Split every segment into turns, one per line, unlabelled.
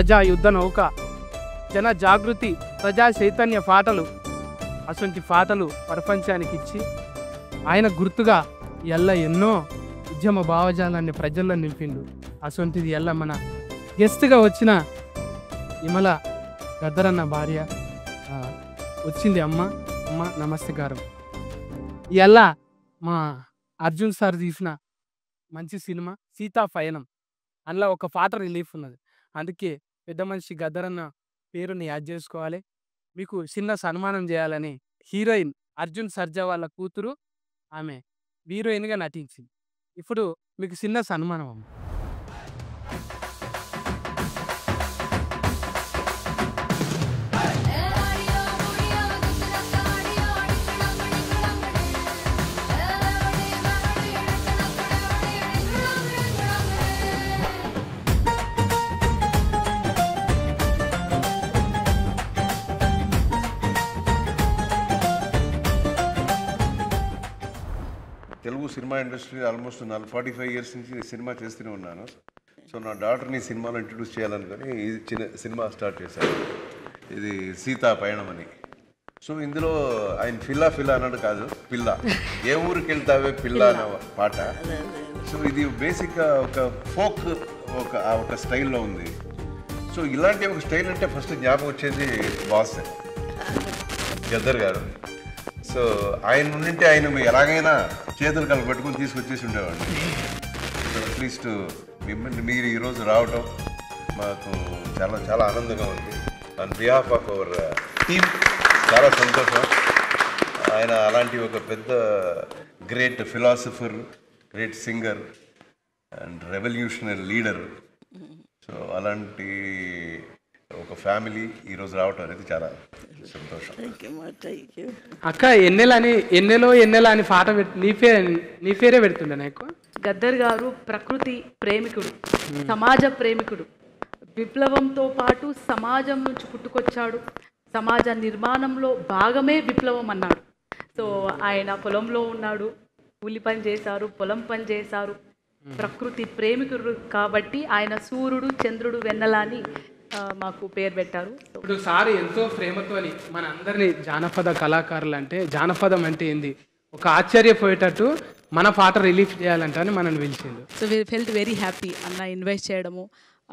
ప్రజా యుద్ధ నౌక, జన జాగృతి, ప్రజా చైతన్య పాటలు, అటువంటి పాటలు ప్రపంచానికి ఇచ్చి ఆయన గుర్తుగా ఎల్ల ఎన్నో ఉద్యమ భావజాలాన్ని ప్రజల్లో నింపిండు. అటువంటిది ఎల్ల మన గెస్ట్గా వచ్చిన విమల గద్దరన్న భార్య వచ్చింది. అమ్మ నమస్కారం. ఇలా మా అర్జున్ సార్ తీసిన మంచి సినిమా సీతా పయనం, అందులో ఒక పాట రిలీఫ్ ఉన్నది. అందుకే పెద్ద మనిషి గద్దరన్న పేరుని యాడ్ చేసుకోవాలి. మీకు చిన్న సన్మానం చేయాలని హీరోయిన్ అర్జున్ సర్జా వాళ్ళ కూతురు, ఆమె హీరోయిన్గా నటించింది. ఇప్పుడు మీకు చిన్న సన్మానం అమ్మ.
Telugu cinema industry almost 45 years నుంచి సినిమా చేస్తూనే ఉన్నాను. సో నా డాటర్ని సినిమాలో ఇంట్రడ్యూస్ చేయాలనుకొని ఈ చిన్న సినిమా స్టార్ట్ చేశాను. ఇది సీతా పయనం అని. సో ఇందులో ఆయన ఫిల్లా అన్నాడు కాదు, పిల్ల, ఏ ఊరికి వెళ్తావే పిల్ల అన్న పాట. సో ఇది బేసిక్గా ఒక ఫోక్ ఒక స్టైల్లో ఉంది. సో ఇలాంటి ఒక స్టైల్ అంటే ఫస్ట్ జ్ఞాపకం వచ్చేది బాస్ గద్దర్ గారు. సో ఆయన ఉండింటే ఆయన ఎలాగైనా చేతులు కలపెట్టుకుని తీసుకొచ్చేసి ఉండేవాడిని. సో అట్లీస్ట్ మిమ్మల్ని మీరు ఈరోజు రావటం మాకు చాలా చాలా ఆనందంగా ఉంది. On behalf of our team చాలా సంతోషం. ఆయన అలాంటి ఒక పెద్ద great philosopher, great singer and revolutionary leader. So అలాంటి ఒక ఫ్యామిలీ ఈరోజు రావటం అనేది చాలా సంతోషం.
అక్క ఎన్నెలో అని పాట నీ పేరే పెడుతుండే నాకు.
గద్దర్ గారు ప్రకృతి ప్రేమికుడు, సమాజ ప్రేమికుడు. విప్లవంతో పాటు సమాజం నుంచి పుట్టుకొచ్చాడు. సమాజ నిర్మాణంలో భాగమే విప్లవం అన్నాడు. సో ఆయన పొలంలో ఉన్నాడు, కూలి పని చేశారు, పొలం పని చేశారు. ప్రకృతి ప్రేమికుడు కాబట్టి ఆయన సూర్యుడు, చంద్రుడు, వెన్నెల అని మాకు పేరు పెట్టారు.
ఇప్పుడు సార్ ఎంతో ప్రేమతోని మన అందరినీ జానపద కళాకారులు అంటే, జానపదం అంటే ఏంది ఒక ఆశ్చర్యపోయేటట్టు మన పాట రిలీఫ్ చేయాలంటే అని మనల్ని పిలిచిండు.
So we felt very happy అన్న ఇన్వైట్ చేయడము,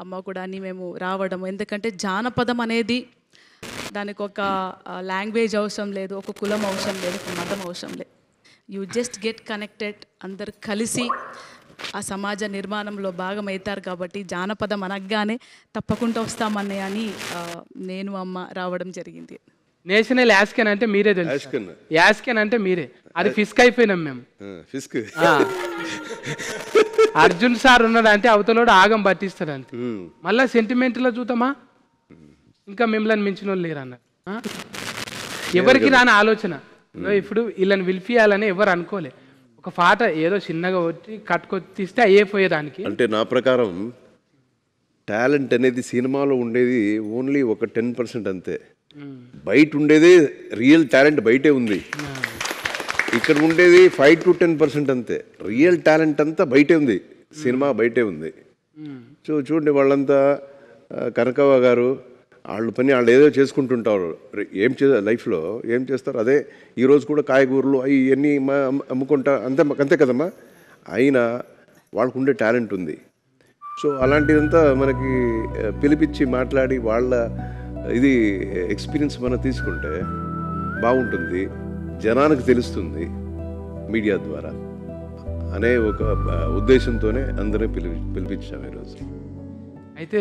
అమ్మ కూడా అని మేము రావడము. ఎందుకంటే జానపదం అనేది దానికి ఒక లాంగ్వేజ్ అవసరం లేదు, ఒక కులం అవసరం లేదు, ఒక మతం అవసరం లేదు. యూ జస్ట్ గెట్ కనెక్టెడ్, అందరు కలిసి ఆ సమాజ నిర్మాణంలో భాగమవుతారు. కాబట్టి జానపదం అనగానే తప్పకుండా వస్తామని అని నేను అమ్మ రావడం జరిగింది.
నేషనల్ యాస్కెన్ అంటే మీరే తెలుసు, యాస్కెన్ అంటే మీరే, అది ఫిస్క్ అయిపోయినాం మేము.
ఫిస్క్
అర్జున్ సార్ ఉన్నాడు అంటే అవతలోడు ఆగం పట్టిస్తాడు అంతే. మళ్ళా సెంటిమెంట్లో చూద్దామా, ఇంకా మిమ్మల్ని మించిన వాళ్ళు లేరు అన్నారు. ఎవరికి రాని ఆలోచన. ఇప్పుడు వీళ్ళని పిలిపియాలని ఎవరు అనుకోలే. ఒక పాట ఏదో చిన్నగా వచ్చి కట్టుకొచ్చిస్తే అయిపోయేదానికి.
అంటే నా ప్రకారం టాలెంట్ అనేది సినిమాలో ఉండేది ఓన్లీ ఒక 10% అంతే. బయట ఉండేది రియల్ టాలెంట్ బయటే ఉంది. ఇక్కడ ఉండేది 5 to 10% అంతే. రియల్ టాలెంట్ అంతా బయటే ఉంది, సినిమా బయటే ఉంది. సో చూడండి, వాళ్ళంతా కనకవ్వ గారు వాళ్ళు పని వాళ్ళు ఏదో చేసుకుంటుంటారు. లైఫ్లో ఏం చేస్తారు, అదే ఈరోజు కూడా కాయగూరలు అవి ఇవన్నీ అమ్ముకుంటా అంతే కదమ్మా. అయినా వాళ్ళకు ఉండే టాలెంట్ ఉంది. సో అలాంటిదంతా మనకి పిలిపించి మాట్లాడి వాళ్ళ ఇది ఎక్స్పీరియన్స్ మనం తీసుకుంటే బాగుంటుంది, జనానికి తెలుస్తుంది మీడియా ద్వారా అనే ఒక ఉద్దేశంతోనే అందరినీ పిలిపించాము ఈరోజు.
అయితే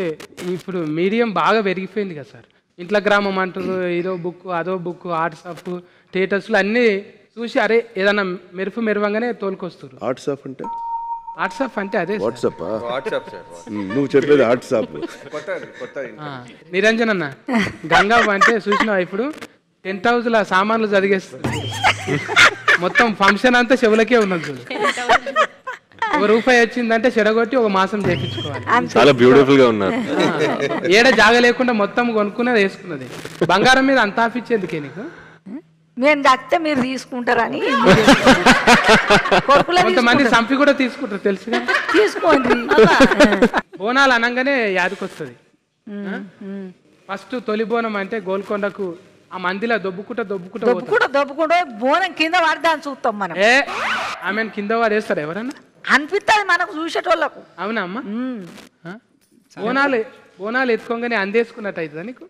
ఇప్పుడు మీడియం బాగా పెరిగిపోయింది కదా సార్. ఇంట్లో గ్రామం అంటారు, ఏదో బుక్ అదో బుక్, వాట్సాప్ స్టేటస్లు అన్నీ చూసి అరే ఏదన్నా మెరువంగానే తోలుకొస్తారు. వాట్సాప్ అంటే అదే
వాట్సాప్. నువ్వు చెప్పేది వాట్సాప్.
నిరంజన్ అన్న గంగా అంటే చూసినావా, ఇప్పుడు 10th హౌస్లో సామాన్లు చదిగేస్తుంది మొత్తం ఫంక్షన్ అంతా చెవులకే ఉన్నది చూడు. ₹1 వచ్చిందంటే చెడగొట్టి ఒక మాసం చేయించుకోవాలి.
చాలా బ్యూటిఫుల్ గా ఉన్నారు.
ఏడ జాగ లేకుండా మొత్తం కొనుక్కున్నది వేసుకున్నది. బంగారం మీద అంత ఆఫిచ్చేందుకే నీకు?
మేము దక్కితే మీరు తీసుకుంటారని
కొంతమంది సంపి కూడా తీసుకుంటారు తెలుసుగా.
తీసుకోండి.
బోనాలు అనగానే యాదకొస్తుంది ఫస్ట్ తొలి బోనం అంటే గోల్కొండకు ఆ మందిలో దొబ్బుకుంటా
దొబ్బుకుంటూ బోనం కింద పడదాన్ని చూస్తాం మనం.
ఆమెను కింద వాడేస్తారు ఎవరన్నా
అనిపిస్తుంది మనకు చూసేటోళ్ళకు.
అవునా అమ్మ? బోనాలు ఎత్తుకోగానే అందేసుకున్నట్టు అవుతుందా నీకు?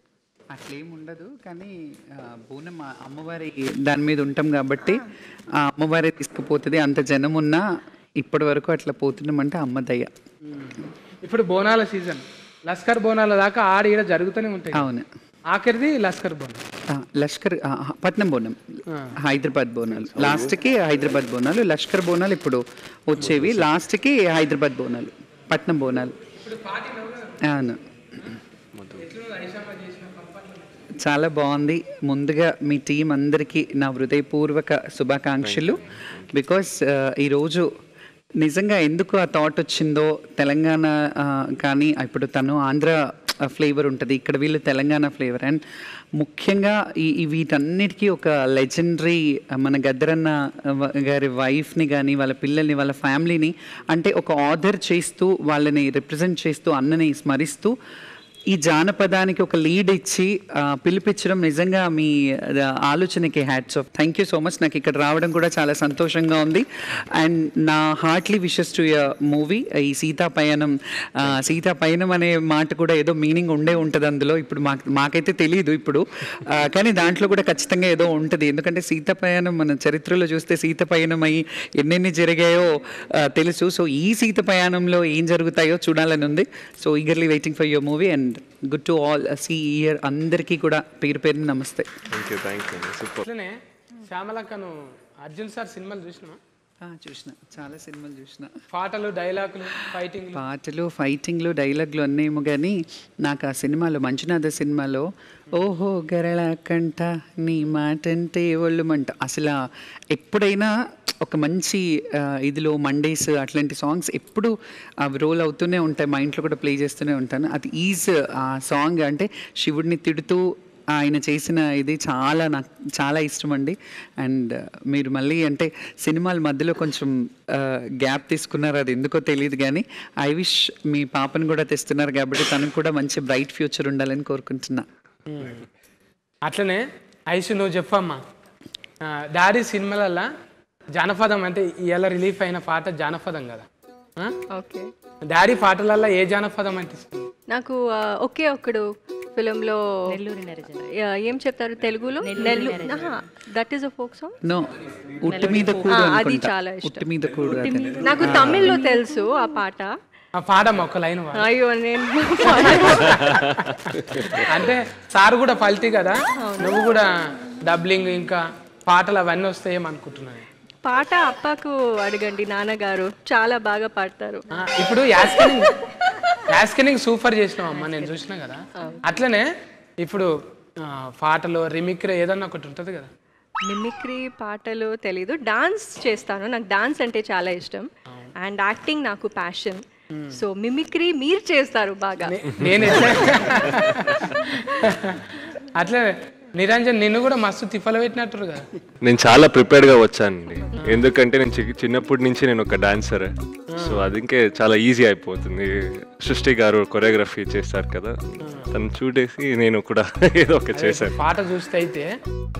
అట్లేం ఉండదు, కానీ బోనం అమ్మవారి దాని మీద ఉంటాం కాబట్టి ఆ అమ్మవారే తీసుకుపోతుంది. అంత జనం ఉన్నా ఇప్పటి వరకు అట్లా పోతున్నామంటే అమ్మ దయ.
ఇప్పుడు బోనాల సీజన్, లస్కర్ బోనాల దాకా ఆడ ఈడ జరుగుతూనే ఉంటాయి.
అవును,
ఆఖరిది లస్కర్ బోనం.
లష్కర్ పట్నం బోనం, హైదరాబాద్ బోనాలు లాస్ట్కి, హైదరాబాద్ బోనాలు. లష్కర్ బోనాలు ఇప్పుడు వచ్చేవి, లాస్ట్కి హైదరాబాద్ బోనాలు, పట్నం బోనాలు. అవును, చాలా బాగుంది. ముందుగా మీ టీం అందరికీ నా హృదయపూర్వక శుభాకాంక్షలు. బికాస్ ఈరోజు నిజంగా ఎందుకు ఆ థాట్ వచ్చిందో, తెలంగాణ కానీ ఇప్పుడు తను ఆంధ్ర ఫ్లేవర్ ఉంటుంది, ఇక్కడ వీళ్ళు తెలంగాణ ఫ్లేవర్. అండ్ ముఖ్యంగా వీటన్నిటికీ ఒక లెజెండరీ మన గద్దరన్న గారి వైఫ్ని కానీ వాళ్ళ పిల్లల్ని వాళ్ళ ఫ్యామిలీని అంటే ఒక ఆర్డర్ చేస్తూ వాళ్ళని రిప్రజెంట్ చేస్తూ అన్నని స్మరిస్తూ ఈ జానపదానికి ఒక లీడ్ ఇచ్చి పిలిపించడం నిజంగా మీ ఆలోచనకి hats off. Thank you so much. నాకు ఇక్కడ రావడం కూడా చాలా సంతోషంగా ఉంది. అండ్ నా heartly wishes to your movie. ఈ సీతా పయనం అనే మాట కూడా ఏదో మీనింగ్ ఉంటుంది అందులో. ఇప్పుడు మాకైతే తెలియదు ఇప్పుడు, కానీ దాంట్లో కూడా ఖచ్చితంగా ఏదో ఉంటుంది. ఎందుకంటే సీతా పయనం మన చరిత్రలో చూస్తే సీత పయనం అయ్యి ఎన్నెన్ని జరిగాయో తెలుసు. సో ఈ సీత పయనంలో ఏం జరుగుతాయో చూడాలని ఉంది. So eagerly waiting for your movie and good to all see year. అందరికీ కూడా పేరు పేరుని నమస్తే.
అట్లనే శ్యామలక్కను అర్జున్ సార్ సినిమాలు చూసినా?
చూసిన, చాలా సినిమాలు చూసిన.
పాటలు, డైలాగులు,
ఫైటింగ్లు, డైలాగులు అన్నేమో, కానీ నాకు ఆ సినిమాలో మంచునాథ సినిమాలో ఓహో గరళ కంట నీ మాటంటే ఒళ్ళుమంట, అసలు ఎప్పుడైనా ఒక మంచి ఇదిలో మండేస్ అట్లాంటి సాంగ్స్ ఎప్పుడు అవి రోల్ అవుతూనే ఉంటాయి, మా ఇంట్లో కూడా ప్లే చేస్తూనే ఉంటాను. అది ఆ సాంగ్ అంటే శివుడిని తిడుతూ ఆయన చేసిన ఇది నాకు చాలా ఇష్టం అండి. అండ్ మీరు మళ్ళీ అంటే సినిమాల మధ్యలో కొంచెం గ్యాప్ తీసుకున్నారు, అది ఎందుకో తెలియదు, కానీ ఐ విష్ మీ పాపను కూడా తెస్తున్నారు కాబట్టి తనకు కూడా మంచి బ్రైట్ ఫ్యూచర్ ఉండాలని కోరుకుంటున్నా.
అట్లనే ఐషు నువ్వు చెప్పమ్మా, డాడీ సినిమాలల్లో జానపదం అంటే ఇవాళ రిలీఫ్ అయిన పాట జానపదం కదా,
ఓకే,
డాడీ పాటలల్లో ఏ జానపదం అంటే ఇష్టం?
నాకు ఒకే ఒక్కడు ఫిలింలో ఏం చెప్తారు తెలుగులో, that is a folk song.
No, ఉట్టి మీద కూడు,
అది చాలా ఇష్టం.
ఉట్టి మీద కూడు
నాకు తమిళ్లో తెలుసు ఆ పాట.
పాడమ్మ ఒక లైన్.
అయ్యో నేను
అంటే సార్ కూడా పల్టీ కదా, నువ్వు కూడా డబ్లింగ్ ఇంకా పాటలు అవన్నీ వస్తాయేమో అనుకుంటున్నాను.
పాట అప్పకు అడగండి, నాన్నగారు చాలా బాగా పాడతారు.
ఇప్పుడు యాస్కెనింగ్ సూపర్ చేసినావు అమ్మ, నేను చూసినా కదా. అట్లనే ఇప్పుడు పాటలు రిమిక్రీ ఏదన్నా ఒకటి ఉంటుంది కదా.
మిమిక్రీ పాటలు తెలీదు, డాన్స్ చేస్తాను, నాకు డాన్స్ అంటే చాలా ఇష్టం. అండ్ యాక్టింగ్ నాకు ప్యాషన్. సో మిమిక్రీ మీరు చేస్తారు బాగా.
నేను అట్లే నిరంజన్ నిన్ను కూడా మస్తు తిప్పలు పెట్టినట్టు కదా.
నేను చాలా ప్రిపేర్డ్గా వచ్చానండి, ఎందుకంటే నేను చిన్నప్పటి నుంచి నేను ఒక డాన్సర్. సో అది ఇంకే చాలా ఈజీ అయిపోతుంది. సృష్టి గారు కొరియోగ్రఫీ చేస్తారు కదా, తను చూడేసి నేను కూడా ఏదో ఒక చేశాను.
పాట చూస్తే అయితే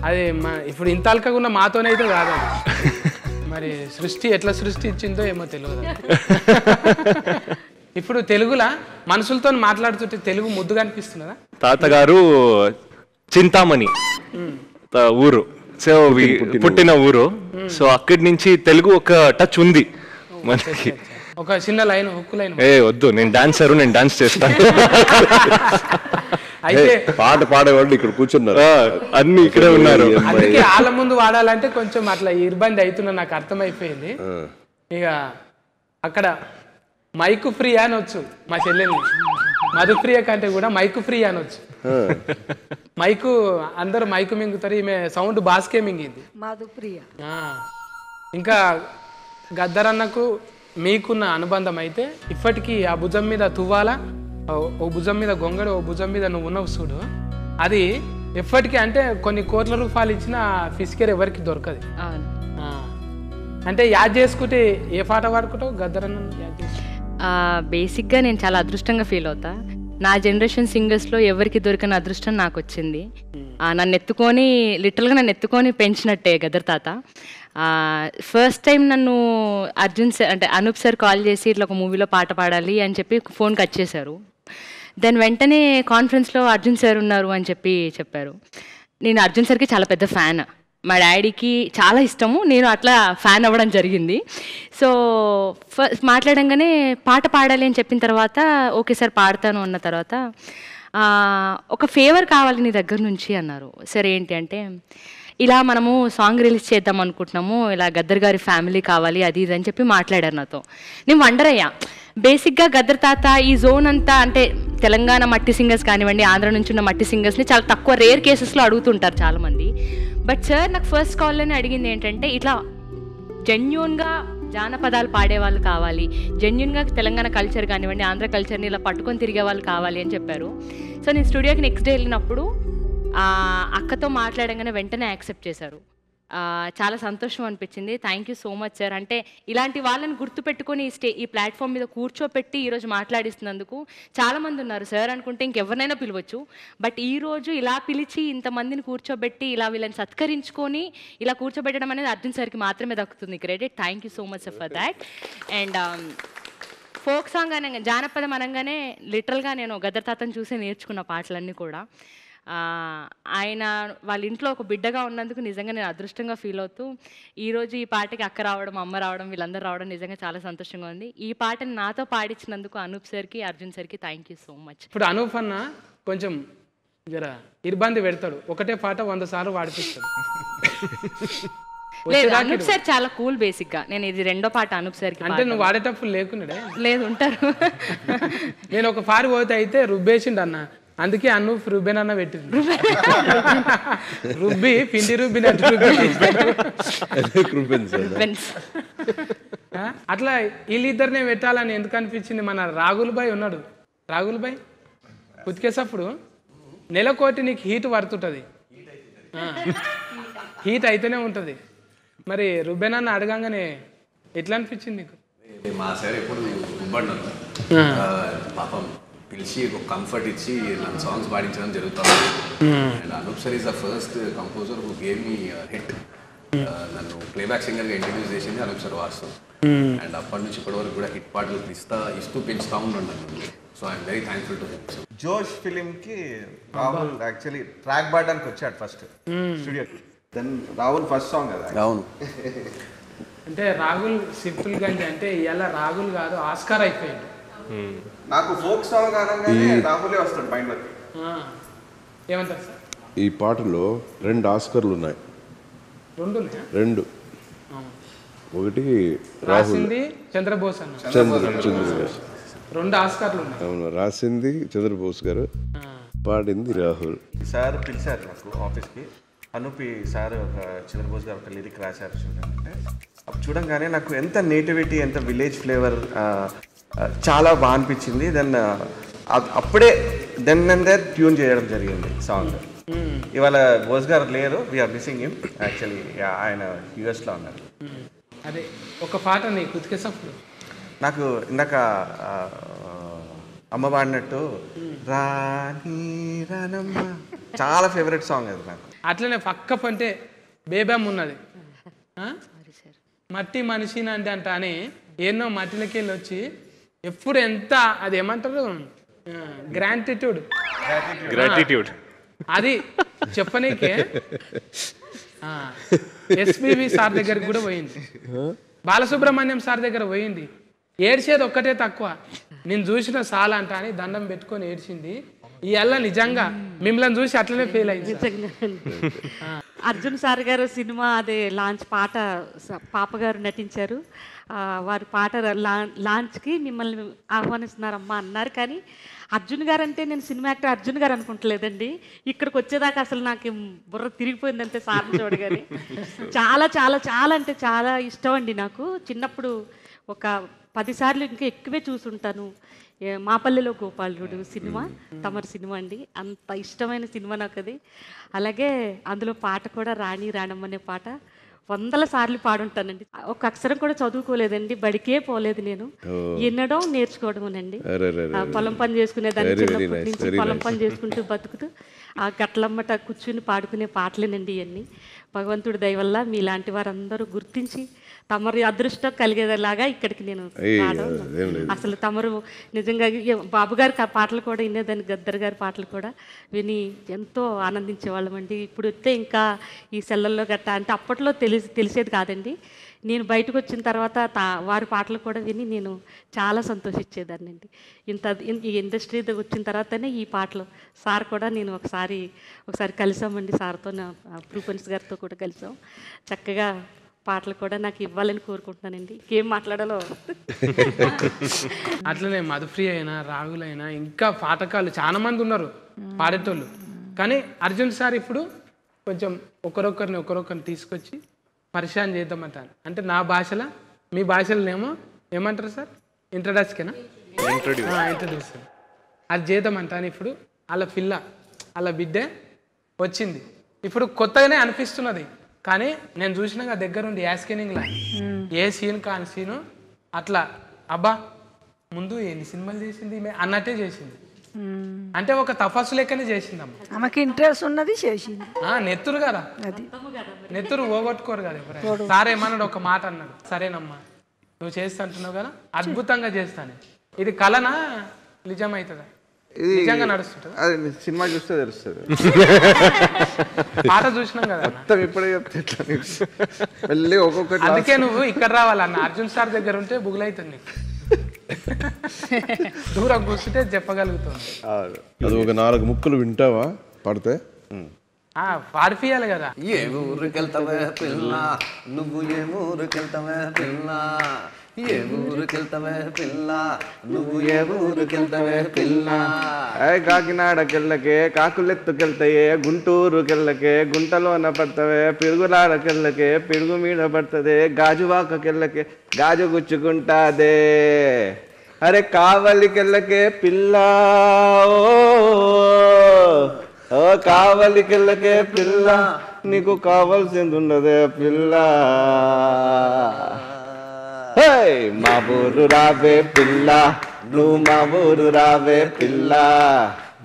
అది ఇప్పుడు ఇంత అల్కగా మాతోనైతే కాదు, మరి సృష్టి ఎట్లా సృష్టి ఇచ్చిందో ఏమో తెలియదు. ఇప్పుడు తెలుగులా మనుషులతో మాట్లాడుతుంటే తెలుగు ముద్దుగా అనిపిస్తున్నదా?
తాతగారు చింతామణి ఊరు, సో పుట్టిన ఊరు. సో అక్కడి నుంచి తెలుగు ఒక టచ్ ఉంది మనకి.
ఒక చిన్న లైన్, హుక్కు లైన్.
వద్దు, నేను డాన్సర్, నేను డాన్స్ చేస్తాను.
అయితే
పాట పాడేవాళ్ళు ఇక్కడ కూర్చున్నారు,
అన్ని ఇక్కడే ఉన్నారు.
అందుకే వాళ్ళ ముందు వాడాలంటే కొంచెం అట్లా ఇబ్బంది అవుతున్నా నాకు అర్థమైపోయింది. ఇక అక్కడ మైకు ఫ్రీ అనొచ్చు, మా చెల్లెల్ని మధుప్రియ కంటే కూడా మైకు ఫ్రీ అనొచ్చు. మైకు అందరూ మైకు మింగుతారు, ఈమె సౌండ్ బాస్కే మింగింది
మధుప్రియ.
ఇంకా గద్దరన్నకు మీకున్న అనుబంధం అయితే ఇప్పటికీ ఆ భుజం మీద తువ్వాల, ఓ భుజం మీద గొంగడు, ఓ భుజం మీద నువ్వు ఉన్నావు చూడు, అది ఎప్పటికీ అంటే కొన్ని కోట్ల రూపాయలు ఇచ్చిన ఫిస్కేర్ ఎవరికి దొరకదు. అంటే యాద్ చేసుకుంటే ఏ పాట పాడుకుంటావు గద్దరన్న యాద్ చేసుకుంటావు?
బేసిక్గా నేను చాలా అదృష్టంగా ఫీల్ అవుతా. నా జనరేషన్ సింగర్స్లో ఎవరికి దొరికిన అదృష్టం నాకు వచ్చింది. నన్ను ఎత్తుకొని పెంచినట్టే గదర్ తాత. ఫస్ట్ టైం నన్ను అర్జున్ సార్ అంటే అనూప్ సార్ కాల్ చేసి ఇట్లా ఒక మూవీలో పాట పాడాలి అని చెప్పి ఫోన్ కట్ చేశారు. దెన్ వెంటనే కాన్ఫరెన్స్లో అర్జున్ సార్ ఉన్నారు అని చెప్పారు. నేను అర్జున్ సార్కి చాలా పెద్ద ఫ్యాన్, మా డాడీకి చాలా ఇష్టము, నేను అట్లా ఫ్యాన్ అవ్వడం జరిగింది. సో ఫస్ట్ మాట్లాడంగానే పాట పాడాలి అని చెప్పిన తర్వాత ఓకే సార్ పాడతాను అన్న తర్వాత ఒక ఫేవర్ కావాలి నీ దగ్గర నుంచి అన్నారు. సరే ఏంటి అంటే ఇలా మనము సాంగ్ రిలీజ్ చేద్దాం అనుకుంటున్నాము, ఇలా గద్దర్ గారి ఫ్యామిలీ కావాలి అది ఇది అని చెప్పి మాట్లాడారు నాతో. నేను వండర్ అయ్యా. బేసిక్గా గద్దర్ తాత ఈ జోన్ అంతా అంటే తెలంగాణ మట్టి సింగర్స్ కానివ్వండి, ఆంధ్ర నుంచి ఉన్న మట్టి సింగర్స్ని చాలా తక్కువ రేర్ కేసెస్లో అడుగుతుంటారు చాలామంది. బట్ సార్ నాకు ఫస్ట్ కాల్లోనే అడిగింది ఏంటంటే ఇట్లా జెన్యూన్గా జానపదాలు పాడేవాళ్ళు కావాలి, జెన్యూన్గా తెలంగాణ కల్చర్ కానివ్వండి, ఆంధ్ర కల్చర్ని ఇలా పట్టుకొని తిరిగే వాళ్ళు కావాలి అని చెప్పారు. సో నేను స్టూడియోకి నెక్స్ట్ డే వెళ్ళినప్పుడు అక్కతో మాట్లాడంగానే వెంటనే యాక్సెప్ట్ చేశారు. చాలా సంతోషం అనిపించింది. Thank you so much sir. అంటే ఇలాంటి వాళ్ళని గుర్తుపెట్టుకొని ఈ ప్లాట్ఫామ్ మీద కూర్చోపెట్టి ఈరోజు మాట్లాడిస్తున్నందుకు చాలామంది ఉన్నారు సార్ అనుకుంటే ఇంకెవరినైనా పిలవచ్చు, బట్ ఈరోజు ఇలా పిలిచి ఇంతమందిని కూర్చోబెట్టి ఇలా వీళ్ళని సత్కరించుకొని ఇలా కూర్చోబెట్టడం అనేది అర్జున్ సార్కి మాత్రమే దక్కుతుంది credit. Thank you so much for that. And folk song అనగా జానపదం అనగానే లిటరల్గా నేను గద్దర్ తాతను చూసి నేర్చుకున్న పాటలన్నీ కూడా. ఆయన వాళ్ళ ఇంట్లో ఒక బిడ్డగా ఉన్నందుకు నిజంగా నేను అదృష్టంగా ఫీల్ అవుతూ ఈరోజు ఈ పాటకి అక్క రావడం, అమ్మ రావడం, వీళ్ళందరూ రావడం నిజంగా చాలా సంతోషంగా ఉంది. ఈ పాటని నాతో పాడించినందుకు అనూప్ సార్కి, అర్జున్ సార్కి థ్యాంక్ యూ సో మచ్.
ఇప్పుడు అనూప్ అన్న కొంచెం జర ఇబ్బంది పెడతాడు, ఒకటే పాట 100 సార్లు పాడిపిస్తాడు.
లేదు, అనూప్ సార్ చాలా కూల్. బేసిక్గా నేను ఇది రెండో పాట అనూప్ సార్కి.
అంటే నువ్వు వాడేటప్పుడు లేకున్నాడే?
లేదు, ఉంటారు.
నేను ఒక పారి పోతే అయితే రుబ్బేసిండు అన్న, అందుకే అనూప్ రుబ్బెన్ అన్న పెట్టింది. రుబ్బి పిండి రుబ్బినట్టు అట్లా వీళ్ళిద్దరినే పెట్టాలని ఎందుకు అనిపించింది? మన రాగుల్ భాయ్ ఉన్నాడు, రాగుల్ భాయ్ ఉతికేసప్పుడు నెలకోటి నీకు హీట్ పడుతుంటుంది, హీట్ అయితేనే ఉంటుంది. మరి రుబ్బెన్ అన్న అడగంగానే ఎట్లా అనిపించింది నీకు?
మా సార్ ఎప్పుడు రుబ్బన్నారు, పాపం పిలిచి ఒక కంఫర్ట్ ఇచ్చి నన్ను సాంగ్స్ పాడించడం జరుగుతుంది. And Anoop sir is the first composer who gave me hit. నన్ను ప్లేబ్యాక్ సింగర్గా ఇంట్రడ్యూస్ చేసింది అనూప్ సార్ వాస్తవం. అండ్ అప్పటి నుంచి ఇప్పటి వరకు కూడా హిట్ పాటలు ఇస్తూ పెంచుతూ ఉన్నాను. So I'm very thankful to him.
జోష్ ఫిలింకి రాహుల్ యాక్చువల్లీ ట్రాక్ పాడడానికి వచ్చాడు ఫస్ట్ స్టూడియోకి. దెన్ రాహుల్ ఫస్ట్ సాంగ్ కదా.
అవును.
అంటే రాహుల్ సింపుల్ గా అంటే ఇలా రాహుల్ కాదు, ఆస్కార్ అయిపోయాడు.
నాకు ఫోక్ సాంగ్ అనగానే రాహులే వస్తాడు మైండ్లోకి.
ఏమంటారు సార్?
ఈ పాటలో 2 ఆస్కర్లు ఉన్నాయి. 2 ఒకటి
రాసింది చంద్రబోస్ అన్న, 2 ఆస్కార్లు ఉన్నాయి.
అవును, రాసింది చంద్రబోస్ గారు, పాడింది రాహుల్.
సార్ పిలిచారు నాకు ఆఫీస్కి, అనూపి సార్ ఒక చంద్రబోస్ గారు ఒక లిరిక్ రాశారు చూడంటే, అప్పుడు చూడంగానే నాకు ఎంత నేటివిటీ, ఎంత విలేజ్ ఫ్లేవర్ చాలా బాగా అనిపించింది. దెన్ అప్పుడే దెన్ అండ్ దేర్ ట్యూన్ చేయడం జరిగింది సాంగ్. ఇవాళ బోస్ గారు లేరు, వీఆర్ మిస్సింగ్ హిమ్. యాక్చువల్లీ ఆయన యూఎస్లో ఉన్నారు.
అదే ఒక పాట నీకు ఉతికేసప్పుడు
నాకు ఇందాక అమ్మ పాడినట్టు రాని రానమ్మ చాలా ఫేవరెట్ సాంగ్ అది నాకు.
అట్లనే పక్క పంటే బేబమ్ ఉన్నది, మట్టి మనిషిని అంటే అని ఎన్నో మట్టిలకి వెళ్ళి వచ్చి ఎప్పుడు ఎంత అది ఏమంటారు గ్రాటిట్యూడ్ అది చెప్పనీకే ఎస్పీబీ సార్ దగ్గరికి కూడా పోయింది, బాలసుబ్రహ్మణ్యం సార్ దగ్గర పోయింది. ఏడ్చేది ఒక్కటే తక్కువ, నేను చూసిన చాలా అంట అని దండం పెట్టుకొని ఏడ్చింది. ఇవాళ నిజంగా మిమ్మల్ని చూసి అట్లనే ఫెయిల్ అయింది.
అర్జున్ సార్ గారు సినిమా అదే లాంచ్ పాట పాప గారు నటించారు. వారి పాట లాంచ్కి మిమ్మల్ని ఆహ్వానిస్తున్నారమ్మా అన్నారు. కానీ అర్జున్ గారు అంటే నేను సినిమా యాక్టర్ అర్జున్ గారు అనుకుంటలేదండి. ఇక్కడికి వచ్చేదాకా అసలు నాకు బుర్ర తిరిగిపోయిందంటే సార్ని చూడగానే చాలా చాలా చాలా అంటే చాలా ఇష్టం అండి నాకు. చిన్నప్పుడు ఒక 10 సార్లు ఇంకా ఎక్కువే చూసుంటాను. మా పల్లెలో గోపాలుడు సినిమా తమరి సినిమా అండి, అంత ఇష్టమైన సినిమా నాకు అది. అలాగే అందులో పాట కూడా రాణి రాణమ్మ అనే పాట వందల సార్లు పాడుంటానండి. ఒక అక్షరం కూడా చదువుకోలేదండి, బడికే పోలేదు నేను. వినడం నేర్చుకోవడమేనండి. పొలం పని చేసుకునేదాన్ని చిన్నప్పటి నుంచి. పొలం పని చేసుకుంటూ బతుకుతూ ఆ గట్లమ్మట కూర్చుని పాడుకునే పాటలేనండి ఇవన్నీ. భగవంతుడి దయ వల్ల మీలాంటి వారందరూ గుర్తించి తమరు అదృష్టం కలిగేలాగా ఇక్కడికి నేను అసలు తమరు నిజంగా బాబు గారి పాటలు కూడా వినేదాన్ని, గద్దర్ గారి పాటలు కూడా విని ఎంతో ఆనందించేవాళ్ళం అండి. ఇప్పుడు వస్తే ఇంకా ఈ సెల్లల్లో గట్టా అంటే అప్పట్లో తెలిసేది కాదండి. నేను బయటకు వచ్చిన తర్వాత వారి పాటలు కూడా విని నేను చాలా సంతోషించేదాన్ని అండి. ఈ ఇండస్ట్రీ వచ్చిన తర్వాతనే ఈ పాటలు సార్ కూడా నేను ఒకసారి కలిసామండి సార్తో, ప్రూపన్స్ గారితో కూడా కలిసాం. చక్కగా పాటలు కూడా నాకు ఇవ్వాలని కోరుకుంటున్నానండి. ఇంకేం మాట్లాడాలో.
అట్లనే మధుప్రియ అయినా రాహులైనా ఇంకా పాఠకాలు చాలా మంది ఉన్నారు పాడేటోళ్ళు. కానీ అర్జున్ సార్ ఇప్పుడు కొంచెం ఒకరొకరిని తీసుకొచ్చి పరిచయం చేద్దామంటాను. అంటే నా భాషలో మీ భాషలోనేమో ఏమంటారు సార్? ఇంట్రడ్యూస్ అది చేద్దామంటాను. ఇప్పుడు వాళ్ళ బిడ్డే వచ్చింది. ఇప్పుడు కొత్తగానే అనిపిస్తున్నది. కానీ నేను చూసినాక దగ్గరుండి యాస్కెనింగ్లా ఏ సీన్ కాని సీను అట్లా అబ్బా ముందు ఎన్ని సినిమాలు చేసింది అన్నట్టే చేసింది. అంటే ఒక తపస్సు లెక్కనే చేసిందమ్మా.
ఆమెకి ఇంట్రెస్ట్ ఉన్నది చేసింది.
నెత్తురు కదా, నెత్తురు పోగొట్టుకోరు కదా. సార్ ఏమన్నాడు, ఒక మాట అన్నాడు, సరేనమ్మా నువ్వు చేస్తా అంటున్నావు కదా, అద్భుతంగా చేస్తాను. ఇది కలనా నిజమవుతుందా? నిజంగా నడుస్తుంటది.
అది సినిమా చూస్తే తెలుస్తుంది.
పాట చూసినాం కదా
మొత్తం ఇప్పుడే చెప్తే మళ్ళీ ఒక్కొక్కటి.
అందుకే నువ్వు ఇక్కడ రావాలన్న. అర్జున్ సార్ దగ్గర ఉంటే బుగులైతుంది నీకు. దూరం కూర్చుంటే చెప్పగలుగుతావు.
అది ఒక 4 ముక్కలు వింటావా పాడితే?
పాడిపియాలి కదా.
ఏ ఊరుకెళ్తావే పిల్ల నువ్వు, ఏ ఊరుకెళ్తావే పిల్ల, ఏ ఊరుకెళ్తావే పిల్ల నువ్వు, ఏ ఊరుకెళ్తావే పిల్ల.
కాకినాడకెళ్ళకే కాకులెత్తుకెళ్తాయే, గుంటూరుకెళ్ళకే గుంటలోన పడతావే, పిరుగులాడకెళ్ళకే పిడుగు మీద పడుతుంది, గాజువాకకెళ్ళకే గాజు గుచ్చుకుంటాదే. అరే కావలికెళ్ళకే పిల్ల, ఓ కావలికెళ్ళకే పిల్ల, నీకు కావాల్సింది ఉండదే పిల్ల. మా ఊరు రావే పిల్ల, నువ్వు మా ఊరు రావే పిల్ల,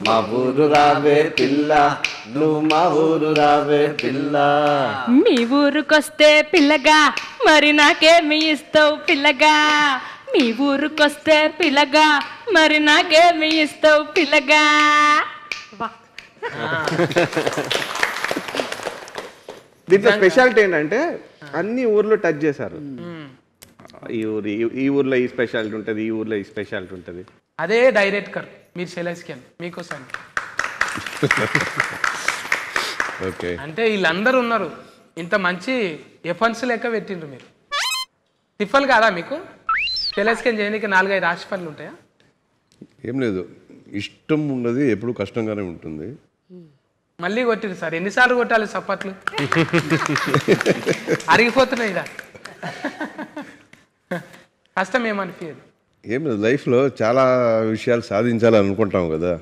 మా ఊరు రావే పిల్ల, నువ్వు మా ఊరు రావే పిల్ల.
మీ ఊరుకొస్తే పిల్లగా మరి నాకేమి ఇస్తావు పిల్లగా, మీ ఊరుకొస్తే పిల్లగా మరి నాకేమి ఇస్తావు పిల్లగా.
దీంట్లో స్పెషాలిటీ ఏంటంటే అన్ని ఊర్లో టచ్ చేశారు. ఈ ఊర్లో ఈ స్పెషాలిటీ ఉంటుంది, ఈ ఊర్లో ఈ స్పెషాలిటీ ఉంటుంది.
అదే డైరెక్టర్ మీరు సెలెక్షన్ మీకోసం.
ఓకే,
అంటే వీళ్ళందరూ ఉన్నారు, ఇంత మంచి ఎఫన్స్ లెక్క పెట్టిండ్రు మీరు. తిప్పలు కాదా మీకు? సెలెక్షన్ చేయడానికి 4-5 రాశి పనులు ఉంటాయా?
ఏం లేదు, ఇష్టం ఉన్నది ఎప్పుడు కష్టంగానే ఉంటుంది.
మళ్ళీ కొట్టిరు సార్, ఎన్నిసార్లు కొట్టాలి చప్పట్లు? అరిగిపోతున్నాయి ఇదా. కష్టం ఏమనిపించదు.
ఏం లేదు, లైఫ్లో చాలా విషయాలు సాధించాలని అనుకుంటాం కదా,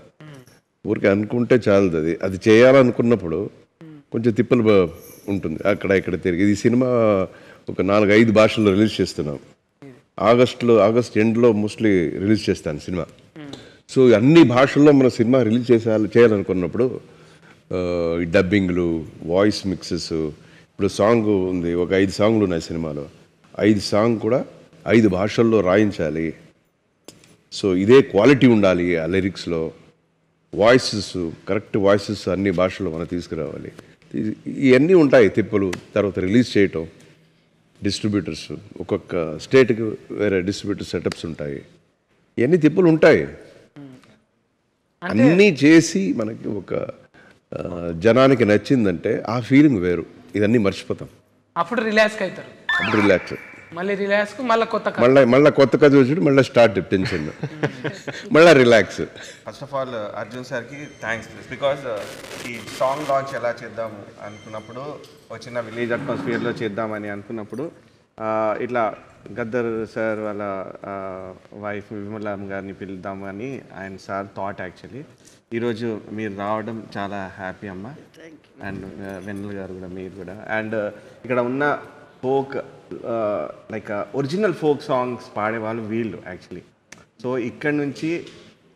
ఊరికి అనుకుంటే చాలదు. అది చేయాలనుకున్నప్పుడు కొంచెం తిప్పలు ఉంటుంది, అక్కడ ఇక్కడ తిరిగి. ఈ సినిమా ఒక 4-5 భాషల్లో రిలీజ్ చేస్తున్నాం. ఆగస్ట్ ఎండ్లో మోస్ట్లీ రిలీజ్ చేస్తాను సినిమా. సో అన్ని భాషల్లో మన సినిమా రిలీజ్ చేయాలనుకున్నప్పుడు ఈ డబ్బింగ్లు, వాయిస్ మిక్సెస్, ఇప్పుడు సాంగ్ ఉంది, ఒక 5 సాంగ్లు ఉన్నాయి సినిమాలో. 5 సాంగ్ కూడా 5 భాషల్లో రాయించాలి. సో ఇదే క్వాలిటీ ఉండాలి ఆ లిరిక్స్లో. వాయిసెస్, కరెక్ట్ వాయిసెస్ అన్ని భాషల్లో మనం తీసుకురావాలి. ఇవన్నీ ఉంటాయి తిప్పులు. తర్వాత రిలీజ్ చేయటం, డిస్ట్రిబ్యూటర్స్, ఒక్కొక్క స్టేట్కి వేరే డిస్ట్రిబ్యూటర్ సెటప్స్ ఉంటాయి. ఇవన్నీ తిప్పులు ఉంటాయి. అన్నీ చేసి మనకి ఒక జనానికి నచ్చిందంటే ఆ ఫీలింగ్ వేరు. ఇదన్నీ మర్చిపోతాం,
అప్పుడు రిలాక్స్ అవుతారు.
అప్పుడు రిలాక్స్,
మళ్ళీ రిలాక్స్, మళ్ళీ
కొత్త కథ వచ్చి మళ్ళీ స్టార్ట్ టెన్షన్, మళ్ళీ relax.
First of all Arjun సార్కి థ్యాంక్స్, బికాజ్ ఈ సాంగ్ లాంచ్ ఎలా చేద్దాము అనుకున్నప్పుడు, ఒక చిన్న విలేజ్ అట్మాస్ఫియర్లో చేద్దామని అనుకున్నప్పుడు ఇట్లా గద్దర్ సార్ వాళ్ళ వైఫ్ విమలాం గారిని పిలుద్దాం అని ఆయన సార్ థాట్ యాక్చువల్లీ. ఈరోజు మీరు రావడం చాలా హ్యాపీ అమ్మ. అండ్ వెన్నెల గారు కూడా, మీరు కూడా. అండ్ ఇక్కడ ఉన్న folk like original folk songs పాడేవాళ్ళు వీళ్ళు యాక్చువల్లీ. సో ఇక్కడ నుంచి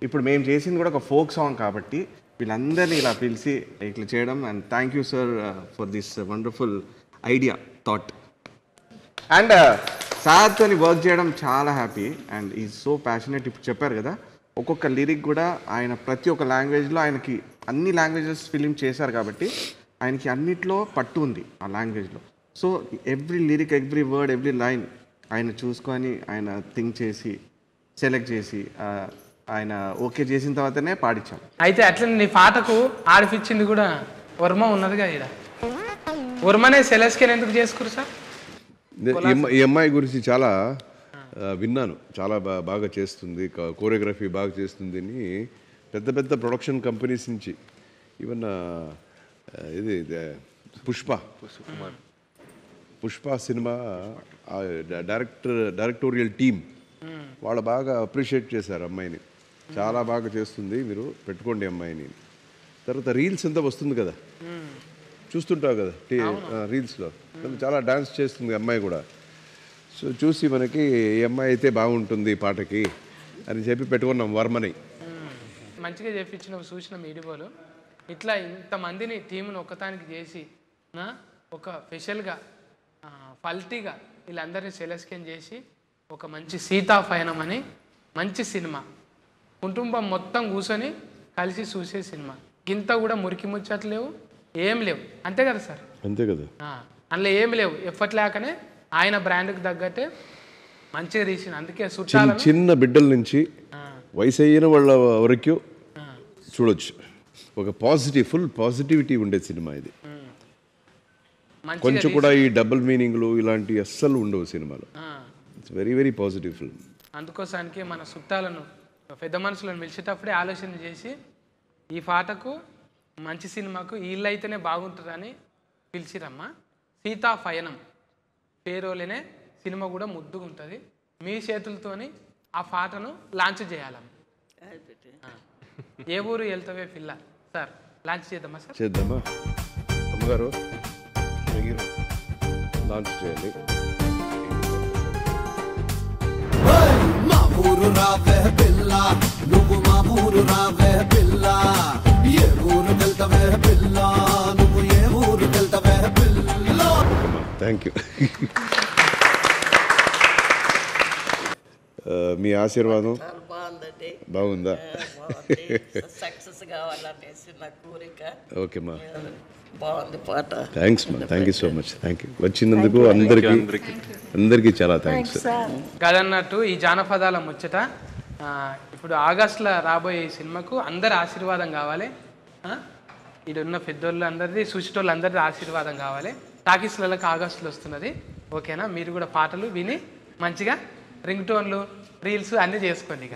ఇప్పుడు మేము చేసింది కూడా ఒక ఫోక్ సాంగ్ కాబట్టి వీళ్ళందరినీ ఇలా పిలిచి ఇట్లా చేయడం. And thank you sir for this wonderful idea thought. And సార్తో వర్క్ చేయడం చాలా happy. And is so passionate. ఇప్పుడు చెప్పారు కదా, ఒక్కొక్క లిరిక్ కూడా ఆయన ప్రతి ఒక్క లాంగ్వేజ్లో, ఆయనకి అన్ని లాంగ్వేజెస్ ఫిలిం చేశారు కాబట్టి ఆయనకి అన్నిట్లో పట్టు ఉంది ఆ లాంగ్వేజ్లో. So every lyric, every word, every line ఆయన చూసుకొని ఆయన థింక్ చేసి సెలెక్ట్ చేసి ఆయన ఓకే చేసిన తర్వాతనే పాడించాం.
అయితే అట్లా నీ పాటకు ఆడిపించింది కూడా వర్మ ఉన్నదిగా ఇక్కడ. వర్మనే సెలెస్కేన్ ఎందుకు చేసుకురు సార్?
ఈ అమ్మాయి గురించి చాలా విన్నాను. చాలా బాగా చేస్తుంది, కోరియోగ్రఫీ బాగా చేస్తుంది అని పెద్ద పెద్ద ప్రొడక్షన్ కంపెనీస్ నుంచి, ఈవెన్ ఇది పుష్ప సినిమా డైరెక్టోరియల్ టీమ్ వాళ్ళు బాగా అప్రిషియేట్ చేశారు అమ్మాయిని. చాలా బాగా చేస్తుంది, మీరు పెట్టుకోండి అమ్మాయిని. తర్వాత రీల్స్ అంతా వస్తుంది కదా, చూస్తుంటావు కదా రీల్స్లో, చాలా డాన్స్ చేస్తుంది అమ్మాయి కూడా. సో చూసి మనకి ఈ అమ్మాయి అయితే బాగుంటుంది పాటకి అని చెప్పి పెట్టుకున్నాం వర్మని.
మంచిగా చెప్పించిన చూసిన మీడియాలో ఇట్లా ఇంతమందిని టీంను ఒక్కతానికి చేసి ఒక స్పెషల్గా ఫల్టీగా వీళ్ళందరినీ సెలెక్షన్ చేసి ఒక మంచి సీతాపయనం అని మంచి సినిమా, కుటుంబం మొత్తం కూర్చొని కలిసి చూసే సినిమా. ఇంత కూడా మురికి ముచ్చట్లేవు, ఏం లేవు, అంతే కదా సార్?
అంతే కదా.
అందులో ఏం లేవు, ఎఫర్ట్ లేకనే ఆయన బ్రాండ్కి తగ్గట్టే మంచిగా తీసిన. అందుకే చుట్టాలను
చిన్న బిడ్డల నుంచి వయసు అయిన వాళ్ళ వరకు చూడొచ్చు. ఒక ఫుల్ పాజిటివిటీ ఉండే సినిమా ఇది. కొంచెం కూడా ఈ డబుల్ మీనింగ్లు ఇలాంటి అస్సలు ఉండవు సినిమాలో. It's very very positive film.
అందుకోసానికి మన చుట్టాలను, పెద్ద మనుషులను పిలిచేటప్పుడే ఆలోచన చేసి ఈ పాటకు మంచి సినిమాకు వీళ్ళు అయితేనే బాగుంటుందని పిలిచిరమ్మా. సీతాపయనం పేరోలేనే సినిమా కూడా ముద్దుగా ఉంటుంది. మీ చేతులతోని ఆ పాటను లాంచ్ చేయాలమ్మ. ఏ ఊరు వెళ్తావే పిల్ల సార్, లాంచ్ చేద్దామా సార్?
చేద్దామా అమ్మగారు, లాంచ్ చేయాలి.
మా ఊరు రావే పిల్ల, నువ్వు మా ఊరు రావే పిల్ల, ఏ ఊరు వెళ్తావే పిల్ల, నువ్వు ఏ ఊరు వెళ్తావే పిల్ల.
Thank you. మీ ఆశీర్వాదం బాగుందా?
సక్సెస్ కావాలనేసి నా కోరిక.
ఓకేమ్మా,
బాగుంది పాట.
థ్యాంక్స్ మా, thank you so much. Thank you వచ్చినందుకు అందరికీ చాలా థ్యాంక్స్.
కాదన్నట్టు ఈ జానపదాల ముచ్చట ఇప్పుడు ఆగస్టులో రాబోయే ఈ సినిమాకు అందరి ఆశీర్వాదం కావాలి. ఇడున్న పెద్దోళ్ళు అందరిది, చూసేటోళ్ళు అందరిది ఆశీర్వాదం కావాలి. టాకీస్లకు ఆగస్టులో వస్తున్నది, ఓకేనా? మీరు కూడా పాటలు విని మంచిగా రింగ్ టోన్లు, రీల్స్ అన్నీ చేసుకోండి ఇక.